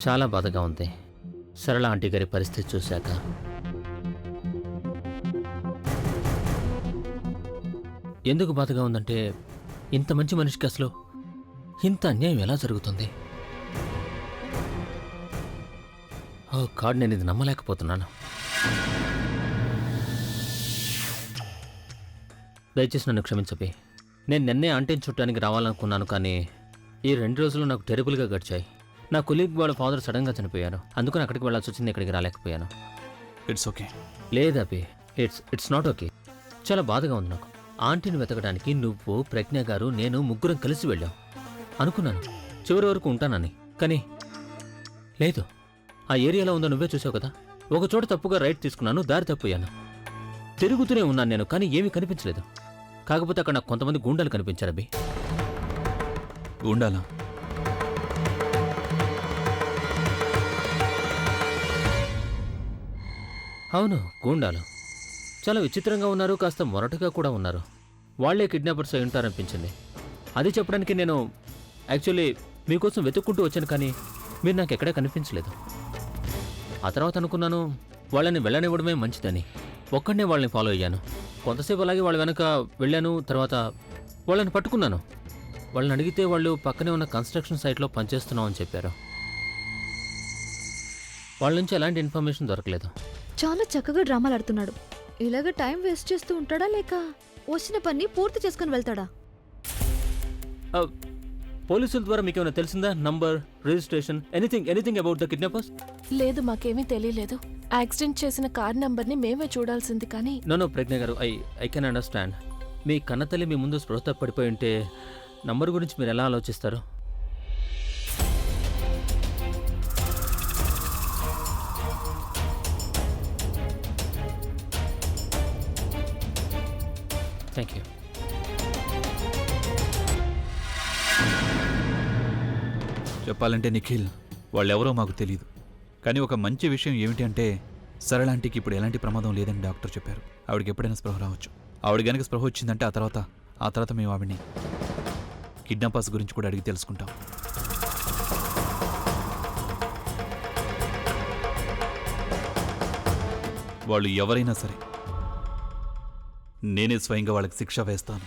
చాలా బాధగా ఉంది సరళ ఆంటీ గారి పరిస్థితి చూశాక. ఎందుకు బాధగా ఉందంటే ఇంత మంచి మనిషికి అసలు ఇంత అన్యాయం ఎలా జరుగుతుంది? ఓ గాడ్, నేను ఇది నమ్మలేకపోతున్నాను. దయచేసి నన్ను క్షమించపి. నేను నిన్నే ఆంటీని చుట్టానికి రావాలనుకున్నాను, కానీ ఈ 2 రోజులు నాకు టెరిబుల్గా గడిచాయి. నా కొలీగ్ వాళ్ళ ఫాదర్ సడన్గా చనిపోయారు, అందుకని అక్కడికి వెళ్ళాల్సి వచ్చింది. ఇక్కడికి రాలేకపోయాను. It's okay. లేదపి, ఇట్స్ నాట్ ఓకే. చాలా బాధగా ఉంది నాకు. ఆంటీని వెతకడానికి నువ్వు, ప్రజ్ఞ గారు, నేను ముగ్గురం కలిసి వెళ్ళాం అనుకున్నాను చివరి వరకు ఉంటానని. కానీ లేదు, ఆ ఏరియాలో ఉందో నువ్వే చూసావు కదా. ఒక చోట తప్పుగా రైట్ తీసుకున్నాను, దారి తప్పోయాను. తిరుగుతూనే ఉన్నాను నేను, కానీ ఏమీ కనిపించలేదు. కాకపోతే అక్కడ నాకు కొంతమంది గూండాలు కనిపించారు. అబ్బి, ఉండాలా? అవును, గూండాలు. చాలా విచిత్రంగా ఉన్నారు, కాస్త మొరటుగా కూడా ఉన్నారు. వాళ్లే కిడ్నాపర్స్ అయి ఉంటారనిపించింది. అది చెప్పడానికి నేను యాక్చువల్లీ మీకోసం వెతుక్కుంటూ వచ్చాను, కానీ మీరు నాకు ఎక్కడా కనిపించలేదు. ఆ తర్వాత అనుకున్నాను వాళ్ళని వెళ్ళనివ్వడమే మంచిదని. ఒక్కడనే వాళ్ళని ఫాలో అయ్యాను. కొంతసేపు అలాగే వాళ్ళ వెనక వెళ్ళాను. తర్వాత వాళ్ళని పట్టుకున్నాను. వాళ్ళని అడిగితే వాళ్ళు పక్కనే ఉన్న కన్స్ట్రక్షన్ సైట్లో పనిచేస్తున్నాం అని చెప్పారు. వాళ్ళ నుంచి ఎలాంటి ఇన్ఫర్మేషన్ దొరకలేదు. చాలా చక్కగా డ్రామాలు ఆడుతున్నాడు. ఇలాగ టైం వేస్ట్ చేస్తూ ఉంటాడా, లేక వచ్చిన పని పూర్తి చేసుకుని వెళ్తాడా? పోలీసుల ద్వారా మీకేమైనా తెలిసిందా? Number, registration, anything about the kidnappers? లేదు, మాకేమీ తెలియలేదు. యాక్సిడెంట్ చేసిన కార్ నంబర్ని మేమే చూడాల్సింది. కానీ నో ప్రజ్ఞ గారు, ఐ కెన్ అండర్స్టాండ్. మీ కన్నతల్లి మీ ముందు స్పృహ పడిపోయి ఉంటే నంబర్ గురించి మీరు ఎలా ఆలోచిస్తారు? Thank you. చెప్పాలంటే నిఖిల్, వాళ్ళెవరో మాకు తెలియదు. కానీ ఒక మంచి విషయం ఏమిటి అంటే సరళాంటికి ఇప్పుడు ఎలాంటి ప్రమాదం లేదని డాక్టర్ చెప్పారు. ఆవిడకి ఎప్పుడైనా స్పృహ రావచ్చు. ఆవిడ గనక స్పృహ వచ్చిందంటే ఆ తర్వాత మేము ఆవిడని కిడ్నాపర్స్ గురించి కూడా అడిగి తెలుసుకుంటాం. వాళ్ళు ఎవరైనా సరే నేనే స్వయంగా వాళ్ళకి శిక్ష వేస్తాను.